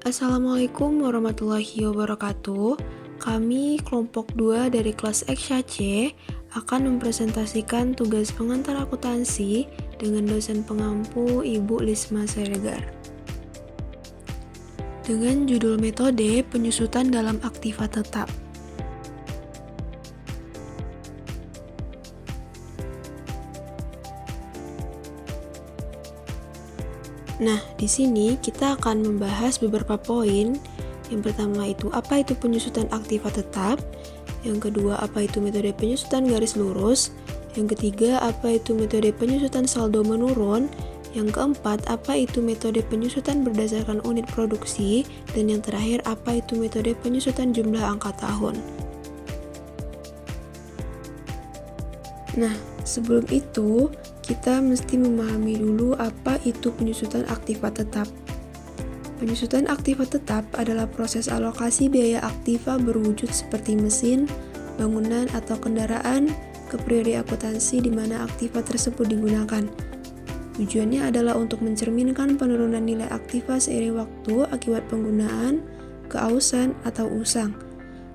Assalamualaikum warahmatullahi wabarakatuh. Kami kelompok 2 dari kelas Eksya C akan mempresentasikan tugas pengantar akuntansi dengan dosen pengampu Ibu Lisma Siregar. Dengan judul metode penyusutan dalam aktiva tetap. Nah, di sini kita akan membahas beberapa poin. Yang pertama itu, apa itu penyusutan aktiva tetap? Yang kedua, apa itu metode penyusutan garis lurus? Yang ketiga, apa itu metode penyusutan saldo menurun? Yang keempat, apa itu metode penyusutan berdasarkan unit produksi? Dan yang terakhir, apa itu metode penyusutan jumlah angka tahun? Nah, sebelum itu, kita mesti memahami dulu apa itu penyusutan aktiva tetap. Penyusutan aktiva tetap adalah proses alokasi biaya aktiva berwujud seperti mesin, bangunan, atau kendaraan ke periode akuntansi di mana aktiva tersebut digunakan. Tujuannya adalah untuk mencerminkan penurunan nilai aktiva seiring waktu akibat penggunaan, keausan, atau usang.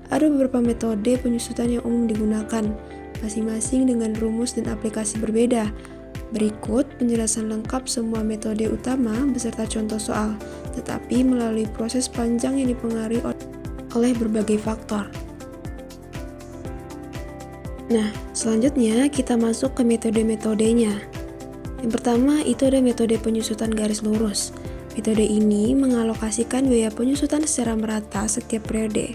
Ada beberapa metode penyusutan yang umum digunakan, masing-masing dengan rumus dan aplikasi berbeda. Berikut penjelasan lengkap semua metode utama beserta contoh soal, tetapi melalui proses panjang yang dipengaruhi oleh berbagai faktor. Nah, selanjutnya kita masuk ke metode-metodenya. Yang pertama itu ada metode penyusutan garis lurus. Metode ini mengalokasikan biaya penyusutan secara merata setiap periode.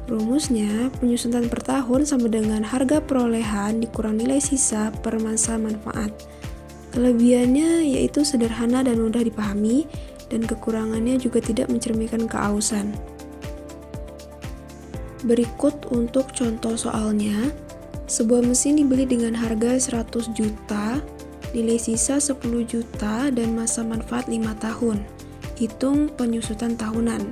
Rumusnya, penyusutan per tahun sama dengan harga perolehan dikurang nilai sisa per masa manfaat. Kelebihannya yaitu sederhana dan mudah dipahami, dan kekurangannya juga tidak mencerminkan keausan. Berikut untuk contoh soalnya. Sebuah mesin dibeli dengan harga 100 juta, nilai sisa 10 juta, dan masa manfaat 5 tahun. Hitung penyusutan tahunan.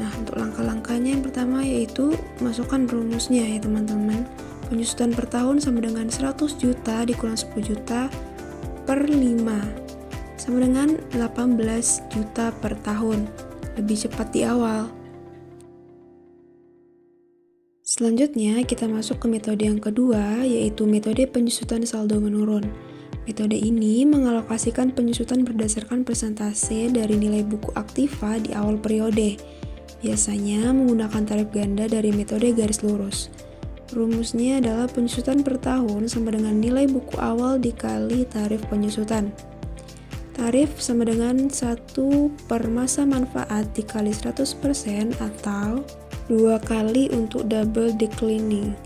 Nah, untuk langkah-langkahnya yang pertama yaitu masukkan rumusnya ya teman-teman. Penyusutan per tahun sama dengan 100 juta dikurang 10 juta per 5 sama dengan 18 juta per tahun. Lebih cepat di awal. Selanjutnya kita masuk ke metode yang kedua, yaitu metode penyusutan saldo menurun. Metode ini mengalokasikan penyusutan berdasarkan persentase dari nilai buku aktiva di awal periode. Biasanya menggunakan tarif ganda dari metode garis lurus. Rumusnya adalah penyusutan per tahun sama dengan nilai buku awal dikali tarif penyusutan. Tarif sama dengan 1 per masa manfaat dikali 100% atau 2 kali untuk double declining.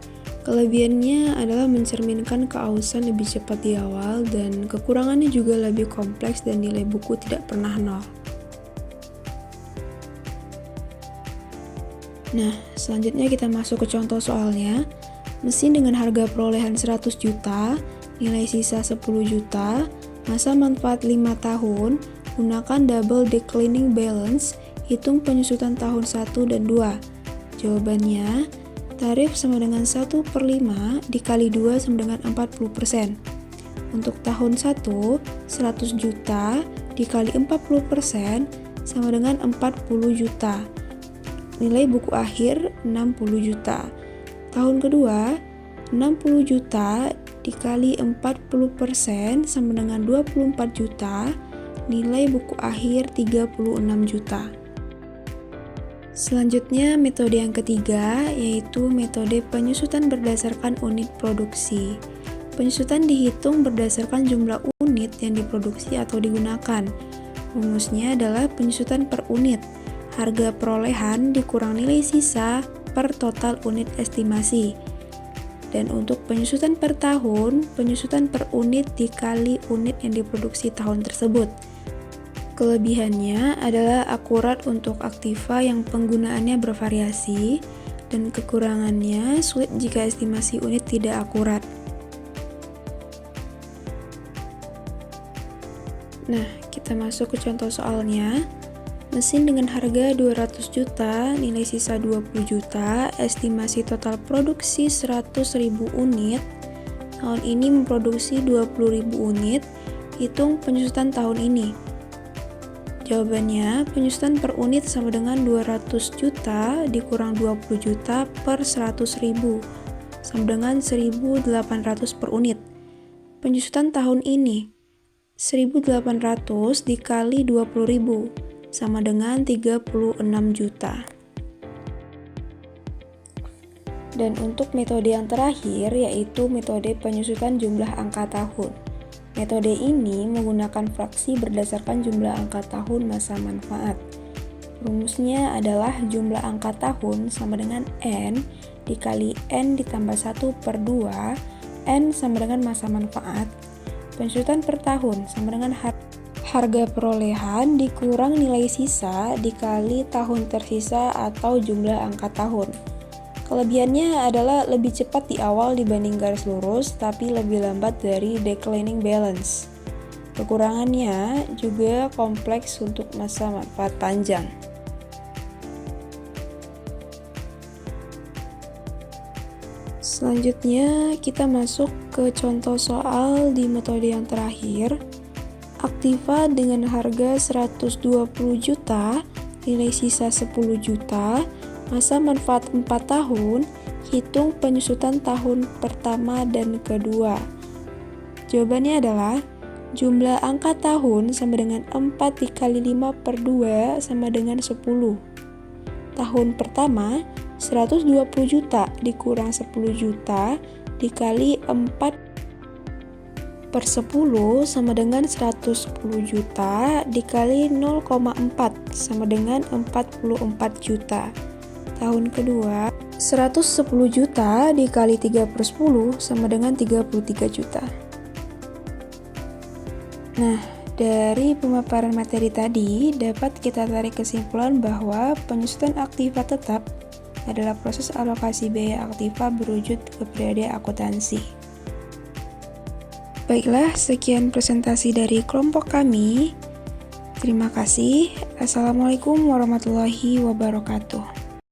Kelebihannya adalah mencerminkan keausan lebih cepat di awal dan kekurangannya juga lebih kompleks dan nilai buku tidak pernah nol. Nah, selanjutnya kita masuk ke contoh soalnya. Mesin dengan harga perolehan 100 juta, nilai sisa 10 juta, masa manfaat 5 tahun, gunakan double declining balance, hitung penyusutan tahun 1 dan 2. Jawabannya, tarif sama dengan 1 per 5 dikali 2 sama dengan 40%. Untuk tahun 1, 100 juta dikali 40% sama dengan 40 juta. Nilai buku akhir 60 juta. Tahun kedua, 60 juta dikali 40% sama dengan 24 juta. Nilai buku akhir 36 juta. Selanjutnya metode yang ketiga, yaitu metode penyusutan berdasarkan unit produksi. Penyusutan dihitung berdasarkan jumlah unit yang diproduksi atau digunakan. Rumusnya adalah penyusutan per unit. Harga perolehan dikurang nilai sisa per total unit estimasi. Dan untuk penyusutan per tahun, penyusutan per unit dikali unit yang diproduksi tahun tersebut. Kelebihannya adalah akurat untuk aktiva yang penggunaannya bervariasi, dan kekurangannya sulit jika estimasi unit tidak akurat. Nah, kita masuk ke contoh soalnya. Mesin dengan harga 200 juta, nilai sisa 20 juta, estimasi total produksi 100.000 unit. Tahun ini memproduksi 20.000 unit, hitung penyusutan tahun ini. Jawabannya, penyusutan per unit sama dengan 200 juta dikurang 20 juta per 100 ribu, sama dengan 1.800 per unit. Penyusutan tahun ini, 1.800 dikali 20 ribu, sama dengan 36 juta. Dan untuk metode yang terakhir, yaitu metode penyusutan jumlah angka tahun. Metode ini menggunakan fraksi berdasarkan jumlah angka tahun masa manfaat. Rumusnya adalah jumlah angka tahun sama dengan N dikali N ditambah 1 per 2, N sama dengan masa manfaat. Penyusutan per tahun sama dengan harga perolehan dikurang nilai sisa dikali tahun tersisa atau jumlah angka tahun. Kelebihannya adalah lebih cepat di awal dibanding garis lurus, tapi lebih lambat dari declining balance. Kekurangannya juga kompleks untuk masa manfaat panjang. Selanjutnya, kita masuk ke contoh soal di metode yang terakhir. Aktiva dengan harga 120 juta, nilai sisa 10 juta, masa manfaat 4 tahun, hitung penyusutan tahun pertama dan kedua. Jawabannya adalah jumlah angka tahun sama dengan 4 dikali 5 per 2 sama dengan 10. Tahun pertama, 120 juta dikurang 10 juta dikali 4 per 10 sama dengan 110 juta dikali 0,4 sama dengan 44 juta. Tahun kedua, 110 juta dikali 3 per 10 sama dengan 33 juta. Nah, dari pemaparan materi tadi, dapat kita tarik kesimpulan bahwa penyusutan aktiva tetap adalah proses alokasi biaya aktiva berwujud ke periode akuntansi. Baiklah, sekian presentasi dari kelompok kami. Terima kasih. Assalamualaikum warahmatullahi wabarakatuh.